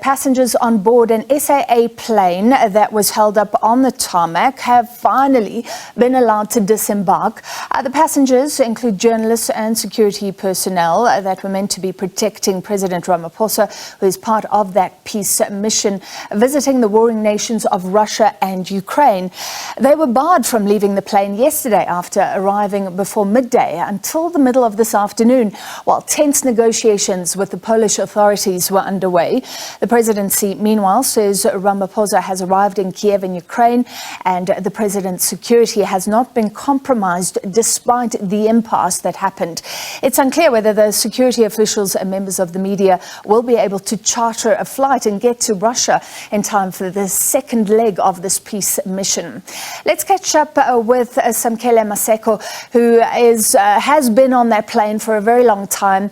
passengers on board an SAA plane that was held up on the tarmac have finally been allowed to disembark. The passengers include journalists and security personnel that were meant to be protecting President Ramaphosa, who is part of that peace mission, visiting the warring nations of Russia and Ukraine. They were barred from leaving the plane yesterday after arriving before midday until the middle of this afternoon, while tense negotiations with the Polish authorities were underway. The presidency, meanwhile, says Ramaphosa has arrived in Kyiv in Ukraine and the president's security has not been compromised despite the impasse that happened. It's unclear whether the security officials and members of the media will be able to charter a flight and get to Russia in time for the second leg of this peace mission. Let's catch up with Samkele Maseko, who has been on that plane for a very long time.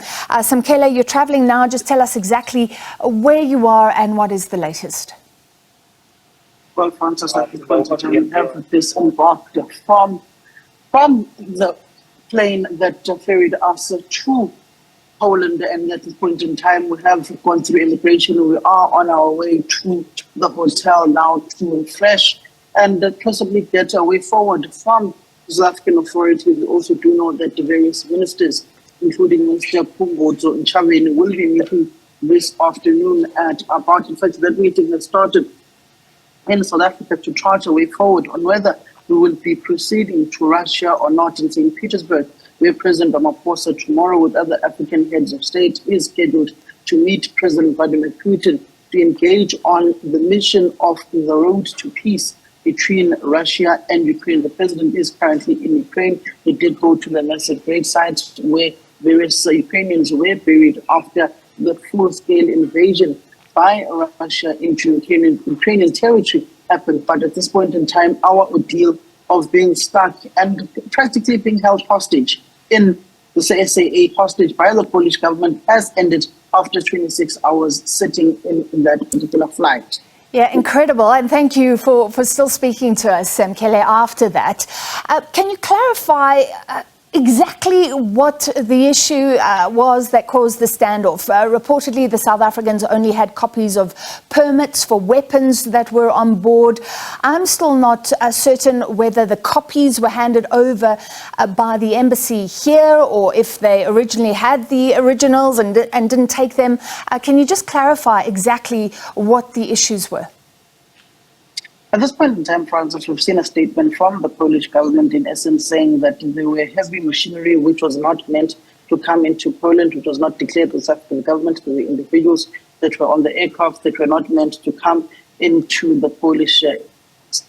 Samkele, you're traveling now. Just tell us exactly where you are and what is the latest. Well, Francis, at this point in time, we have disembarked from the plane that ferried us to Poland, and at this point in time, we have gone through immigration. We are on our way to the hotel now to refresh and possibly get a way forward from the South African authorities. We also do know that the various ministers, including Minister Pumbodzo and Chavin, will be meeting this afternoon at about, in fact, that meeting has started in South Africa to chart a way forward on whether we will be proceeding to Russia or not in St. Petersburg, where President Ramaphosa tomorrow with other African heads of state is scheduled to meet President Vladimir Putin to engage on the mission of the road to peace between Russia and Ukraine. The president is currently in Ukraine. He did go to the massive grave sites where various Ukrainians were buried after the full-scale invasion by Russia into Ukrainian territory happened. But at this point in time, our ordeal of being stuck and practically being held hostage in the SAA hostage by the Polish government has ended after 26 hours sitting in that particular flight. Yeah, incredible. And thank you for still speaking to us, Samkele, after that. Can you clarify exactly what the issue was that caused the standoff? Reportedly, the South Africans only had copies of permits for weapons that were on board. I'm still not certain whether the copies were handed over by the embassy here or if they originally had the originals and didn't take them. Can you just clarify exactly what the issues were? At this point in time, Francis, we've seen a statement from the Polish government in essence saying that there were heavy machinery which was not meant to come into Poland, which was not declared by the South African government. There were individuals that were on the aircraft that were not meant to come into the Polish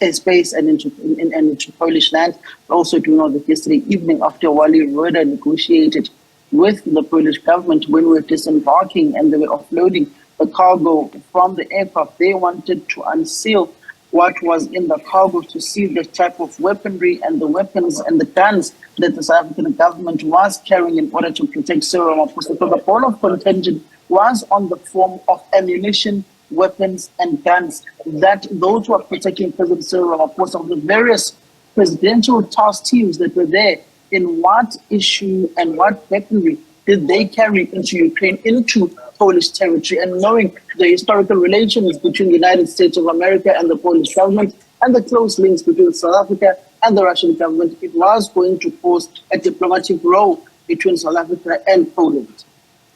airspace and into Polish land. We also do know that yesterday evening, after Wally Rhoda negotiated with the Polish government when we were disembarking and they were offloading the cargo from the aircraft, they wanted to unseal what was in the cargo to see the type of weaponry and the weapons and the guns that the South African government was carrying in order to protect Cyril Ramaphosa. So the whole of contingent was on the form of ammunition, weapons and guns that those who are protecting President Cyril Ramaphosa, the various presidential task teams that were there, in what issue and what weaponry did they carry into Ukraine, into Polish territory, and knowing the historical relations between the United States of America and the Polish government and the close links between South Africa and the Russian government, it was going to pose a diplomatic role between South Africa and Poland.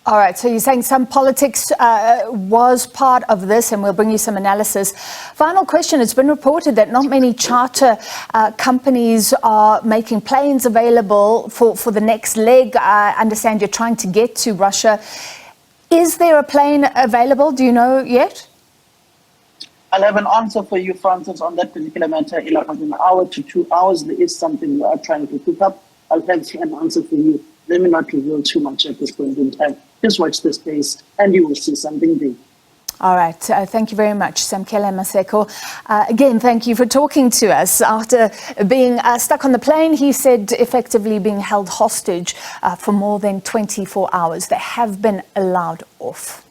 All right, so you're saying some politics was part of this, and we'll bring you some analysis. Final question, it's been reported that not many charter companies are making planes available for the next leg. I understand you're trying to get to Russia. Is there a plane available? Do you know yet? I'll have an answer for you, Francis, on that particular matter in about an hour to 2 hours. There is something we are trying to pick up. I'll have an answer for you. Let me not reveal too much at this point in time. Just watch the space and you will see something big. All right. Thank you very much, Samkele Maseko. Again, thank you for talking to us. After being stuck on the plane, he said effectively being held hostage for more than 24 hours. They have been allowed off.